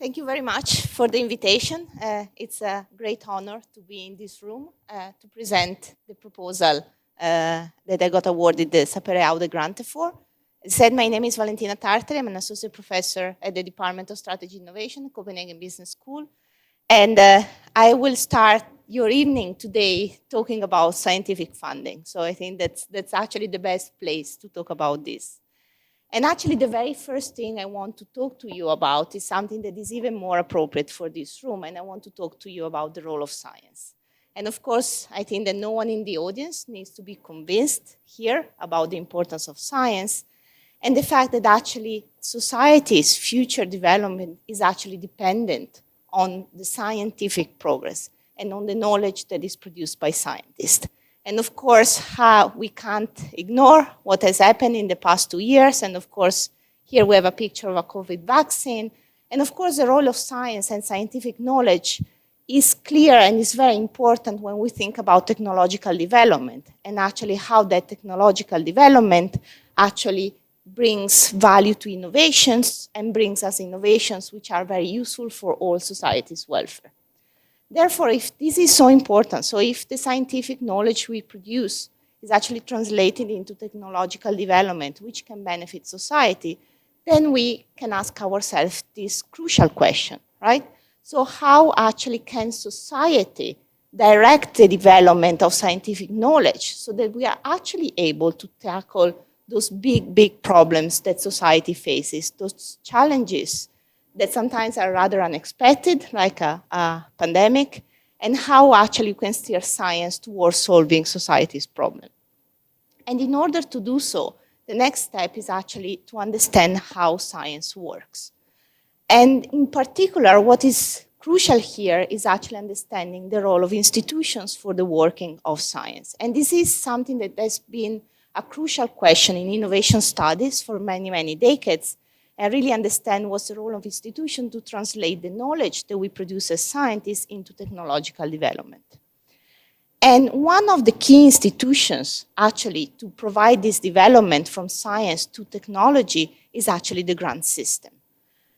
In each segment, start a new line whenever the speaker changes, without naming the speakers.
Thank you very much for the invitation. It's a great honor to be in this room to present the proposal that I got awarded the SAPERE AUDE grant for. As said, my name is Valentina Tartari. I'm an associate professor at the Department of Strategy Innovation at Copenhagen Business School. And I will start your evening today talking about scientific funding. So I think that's actually the best place to talk about this. And actually, the very first thing I want to talk to you about is something that is even more appropriate for this room, and I want to talk to you about the role of science. And of course, I think that no one in the audience needs to be convinced here about the importance of science and the fact that actually society's future development is actually dependent on the scientific progress and on the knowledge that is produced by scientists. And of course, we can't ignore what has happened in the past 2 years. And of course, here we have a picture of a COVID vaccine. And of course, the role of science and scientific knowledge is clear and is very important when we think about technological development and actually how that technological development actually brings value to innovations and brings us innovations which are very useful for all society's welfare. Therefore, if this is so important, so if the scientific knowledge we produce is actually translated into technological development, which can benefit society, then we can ask ourselves this crucial question, right? So how actually can society direct the development of scientific knowledge so that we are actually able to tackle those big problems that society faces, those challenges that sometimes are rather unexpected, like a pandemic, and how actually you can steer science towards solving society's problem. And in order to do so, the next step is actually to understand how science works. And in particular, what is crucial here is actually understanding the role of institutions for the working of science. And this is something that has been a crucial question in innovation studies for many decades, and really understand what's the role of institutions to translate the knowledge that we produce as scientists into technological development. And one of the key institutions actually to provide this development from science to technology is actually the grant system.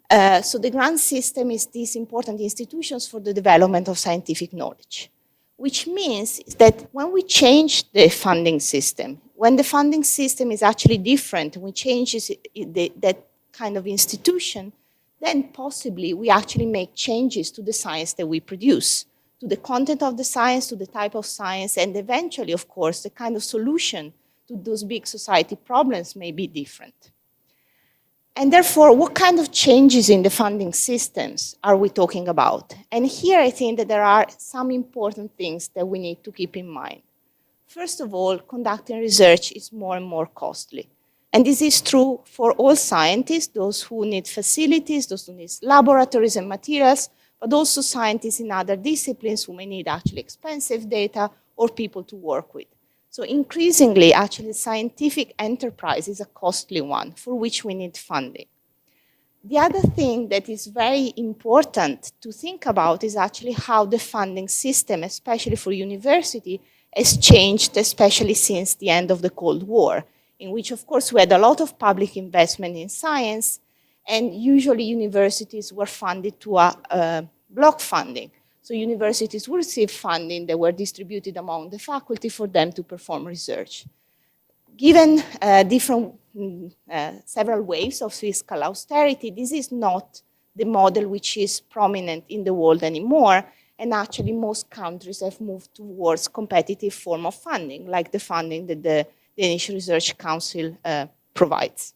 So the grant system is these important institutions for the development of scientific knowledge, which means that when we change the funding system, when the funding system is actually different, we change that kind of institution, then possibly we actually make changes to the science that we produce, to the content of the science, to the type of science, and eventually, of course, the kind of solution to those big society problems may be different. And therefore, what kind of changes in the funding systems are we talking about? And here I think that there are some important things that we need to keep in mind. First of all, conducting research is more and more costly. And this is true for all scientists, those who need facilities, those who need laboratories and materials, but also scientists in other disciplines who may need actually expensive data or people to work with. So increasingly, actually, scientific enterprise is a costly one for which we need funding. The other thing that is very important to think about is actually how the funding system, especially for university, has changed, especially since the end of the Cold War, in which, of course, we had a lot of public investment in science, and usually universities were funded to a block funding. So universities would receive funding that were distributed among the faculty for them to perform research. Given several waves of fiscal austerity, this is not the model which is prominent in the world anymore, and actually most countries have moved towards competitive form of funding, like the funding that the Danish Research Council provides.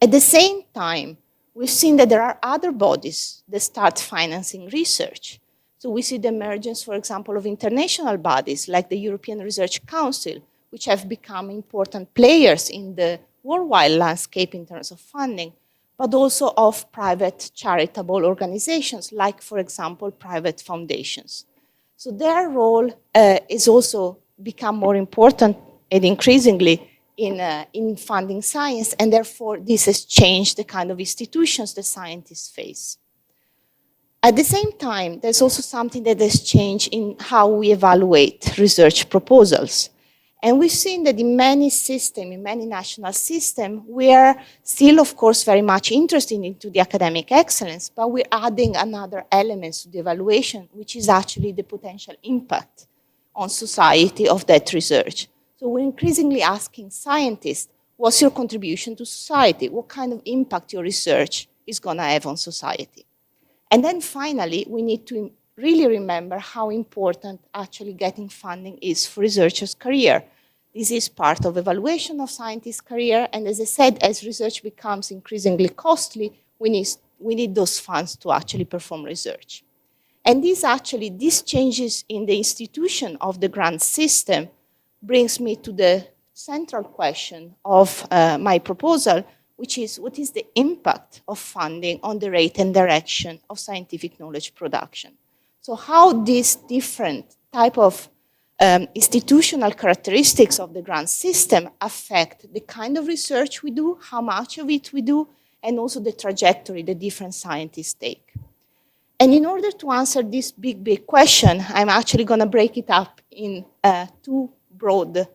At the same time, we've seen that there are other bodies that start financing research. So we see the emergence, for example, of international bodies like the European Research Council, which have become important players in the worldwide landscape in terms of funding, but also of private charitable organizations, like, for example, private foundations. So their role is also become more important and increasingly in funding science, and therefore this has changed the kind of institutions that scientists face. At the same time, there's also something that has changed in how we evaluate research proposals. And we've seen that in many systems, in many national systems, we are still, of course, very much interested into the academic excellence, but we're adding another element to the evaluation, which is actually the potential impact on society of that research. So we're increasingly asking scientists, what's your contribution to society? What kind of impact your research is going to have on society? And then finally, we need to really remember how important actually getting funding is for researchers' career. This is part of evaluation of scientists' career, and as I said, as research becomes increasingly costly, we need those funds to actually perform research. And these changes in the institution of the grant system brings me to the central question of my proposal, which is what is the impact of funding on the rate and direction of scientific knowledge production? So how these different type of institutional characteristics of the grant system affect the kind of research we do, how much of it we do, and also the trajectory that different scientists take. And in order to answer this big question, I'm actually going to break it up in two broad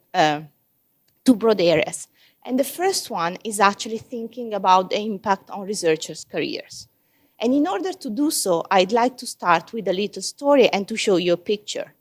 areas. And the first one is actually thinking about the impact on researchers' careers. And in order to do so, I'd like to start with a little story and to show you a picture.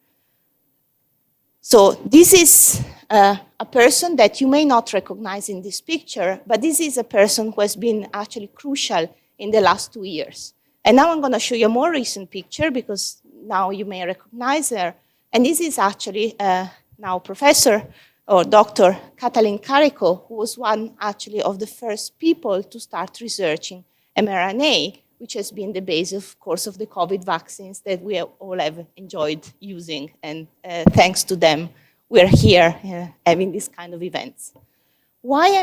So this is a person that you may not recognize in this picture, but this is a person who has been actually crucial in the last 2 years. And now I'm going to show you a more recent picture because now you may recognize her. And this is actually now Professor or Dr. Katalin Karikó, who was one actually of the first people to start researching mRNA, which has been the base, of course, of the COVID vaccines that we all have enjoyed using. And thanks to them, we're here having this kind of events. Why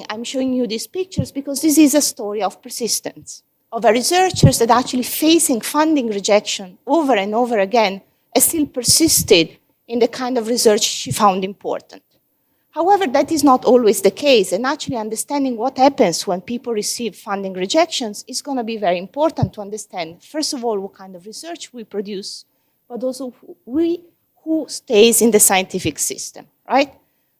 I'm showing you these pictures? Because this is a story of persistence, of a researchers that actually facing funding rejection over and over again has still persisted in the kind of research she found important. However, that is not always the case, and actually understanding what happens when people receive funding rejections is going to be very important to understand, first of all, what kind of research we produce, but also who stays in the scientific system, right?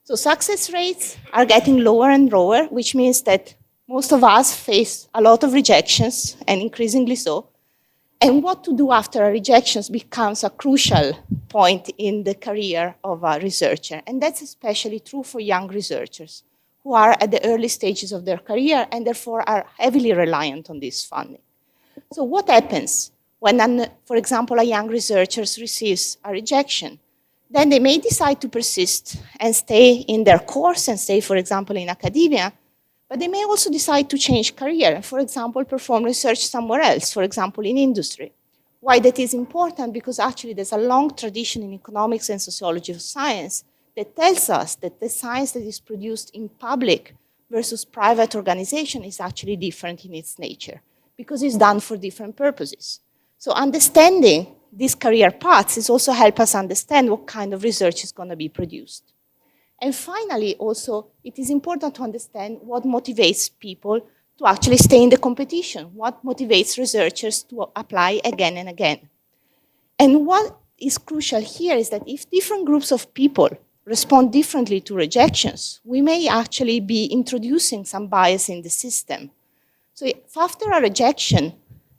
So success rates are getting lower and lower, which means that most of us face a lot of rejections, and increasingly so. And what to do after a rejection becomes a crucial point in the career of a researcher. And that's especially true for young researchers who are at the early stages of their career and therefore are heavily reliant on this funding. So what happens when, for example, a young researcher receives a rejection? Then they may decide to persist and stay in their course and stay, for example, in academia, but they may also decide to change career, for example, perform research somewhere else, for example, in industry. Why that is important? Because actually there's a long tradition in economics and sociology of science that tells us that the science that is produced in public versus private organization is actually different in its nature, because it's done for different purposes. So understanding these career paths is also help us understand what kind of research is going to be produced. And finally, also, it is important to understand what motivates people to actually stay in the competition, what motivates researchers to apply again and again. And what is crucial here is that if different groups of people respond differently to rejections, we may actually be introducing some bias in the system. So if after a rejection,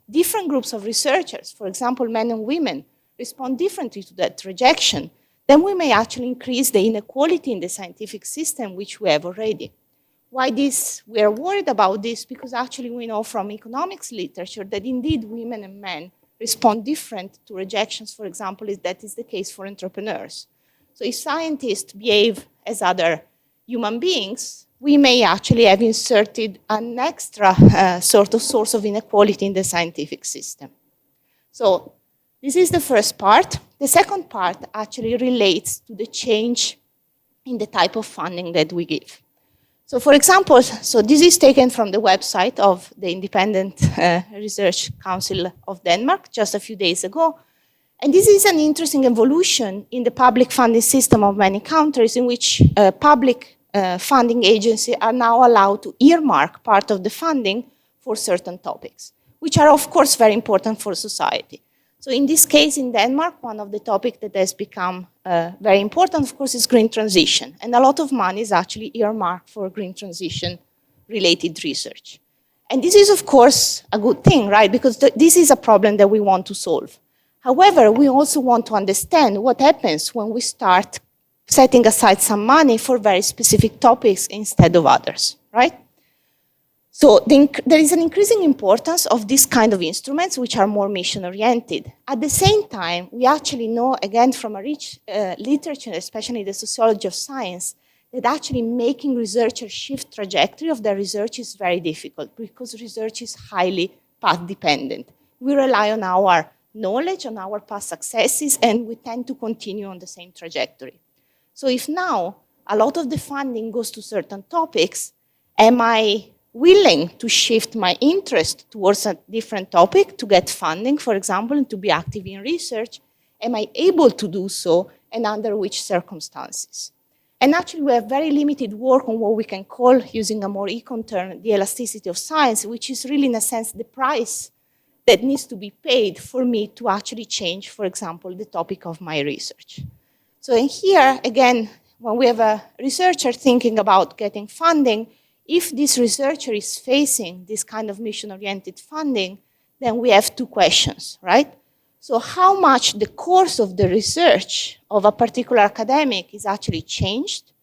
different groups of researchers, for example, men and women, respond differently to that rejection, then we may actually increase the inequality in the scientific system, which we have already. Why this? We are worried about this because actually we know from economics literature that indeed women and men respond different to rejections, for example, if that is the case for entrepreneurs. So if scientists behave as other human beings, we may actually have inserted an extra sort of source of inequality in the scientific system. So this is the first part. The second part actually relates to the change in the type of funding that we give. So for example, so this is taken from the website of the Independent Research Council of Denmark just a few days ago. And this is an interesting evolution in the public funding system of many countries in which public funding agencies are now allowed to earmark part of the funding for certain topics, which are of course very important for society. So in this case, in Denmark, one of the topics that has become very important, of course, is green transition. And a lot of money is actually earmarked for green transition-related research. And this is, of course, a good thing, right? Because this is a problem that we want to solve. However, we also want to understand what happens when we start setting aside some money for very specific topics instead of others, right? So there is an increasing importance of this kind of instruments which are more mission-oriented. At the same time, we actually know, again, from a rich literature, especially the sociology of science, that actually making researchers shift trajectory of their research is very difficult because research is highly path-dependent. We rely on our knowledge, on our past successes, and we tend to continue on the same trajectory. So if now a lot of the funding goes to certain topics, am I willing to shift my interest towards a different topic to get funding, for example, and to be active in research? Am I able to do so, and under which circumstances? And actually, we have very limited work on what we can call, using a more econ term, the elasticity of science, which is really, in a sense, the price that needs to be paid for me to actually change, for example, the topic of my research. So in here, again, when we have a researcher thinking about getting funding, if this researcher is facing this kind of mission-oriented funding, then we have two questions, right? So how much the course of the research of a particular academic is actually changed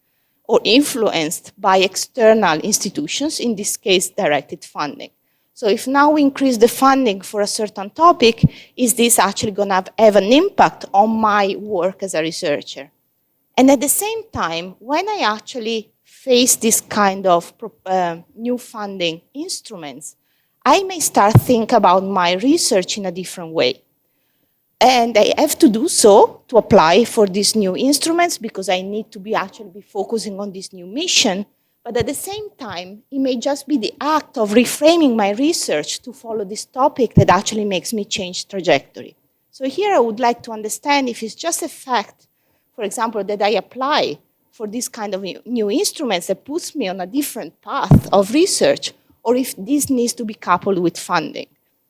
or influenced by external institutions, in this case, directed funding. So if now we increase the funding for a certain topic, is this actually going to have an impact on my work as a researcher? And at the same time, when I actually face this kind of new funding instruments, I may start thinking about my research in a different way. And I have to do so to apply for these new instruments because I need to be focusing on this new mission. But at the same time, it may just be the act of reframing my research to follow this topic that actually makes me change trajectory. So here I would like to understand if it's just a fact, for example, that I apply for this kind of new instruments that puts me on a different path of research, or if this needs to be coupled with funding.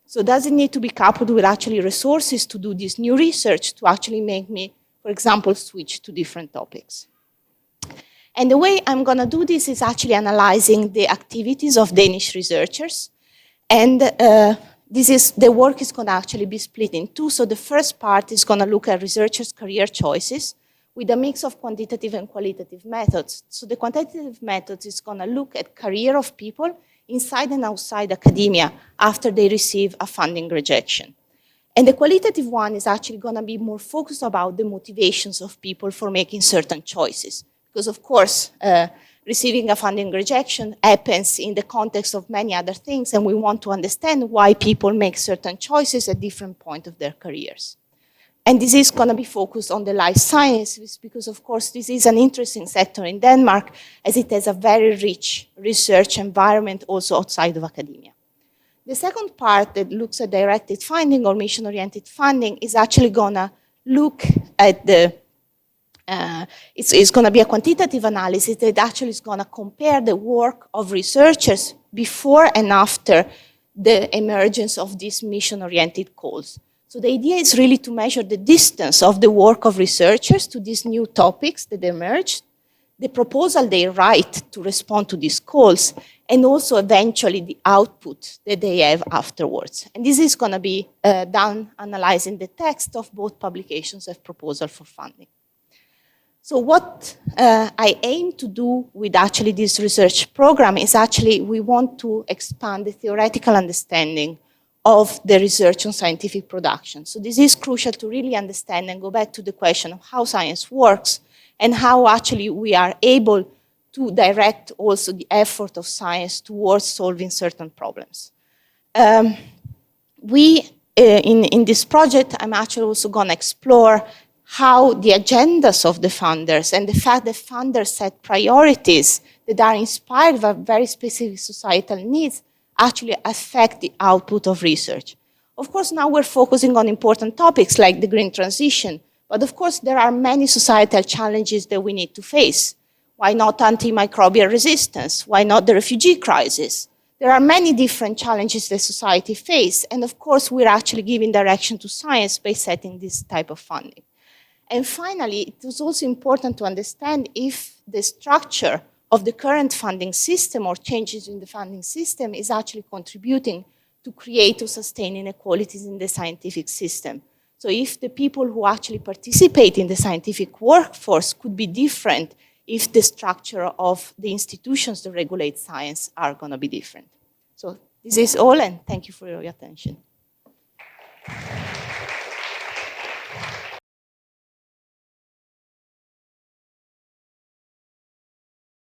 So does it need to be coupled with actually resources to do this new research to actually make me, for example, switch to different topics? And the way I'm going to do this is actually analyzing the activities of Danish researchers. And the work is going to actually be split in two. So the first part is going to look at researchers' career choices with a mix of quantitative and qualitative methods. So the quantitative methods is going to look at career of people inside and outside academia after they receive a funding rejection. And the qualitative one is actually going to be more focused about the motivations of people for making certain choices. Because of course, receiving a funding rejection happens in the context of many other things, and we want to understand why people make certain choices at different points of their careers. And this is going to be focused on the life sciences because, of course, this is an interesting sector in Denmark as it has a very rich research environment also outside of academia. The second part that looks at directed funding or mission-oriented funding is actually going to look at it's going to be a quantitative analysis that actually is going to compare the work of researchers before and after the emergence of these mission-oriented calls. So the idea is really to measure the distance of the work of researchers to these new topics that emerged, the proposal they write to respond to these calls, and also eventually the output that they have afterwards. And this is going to be done analyzing the text of both publications and proposal for funding. So what I aim to do with actually this research program is actually we want to expand the theoretical understanding of the research on scientific production. So this is crucial to really understand and go back to the question of how science works and how actually we are able to direct also the effort of science towards solving certain problems. In this project, I'm actually also going to explore how the agendas of the funders and the fact that funders set priorities that are inspired by very specific societal needs actually affect the output of research. Of course, now we're focusing on important topics like the green transition, but of course there are many societal challenges that we need to face. Why not antimicrobial resistance? Why not the refugee crisis? there are many different challenges that society face, and of course, we're actually giving direction to science by setting this type of funding. And finally, it was also important to understand if the structure of the current funding system or changes in the funding system is actually contributing to create or sustain inequalities in the scientific system. So if the people who actually participate in the scientific workforce could be different if the structure of the institutions that regulate science are going to be different. So this is all, and thank you for your attention.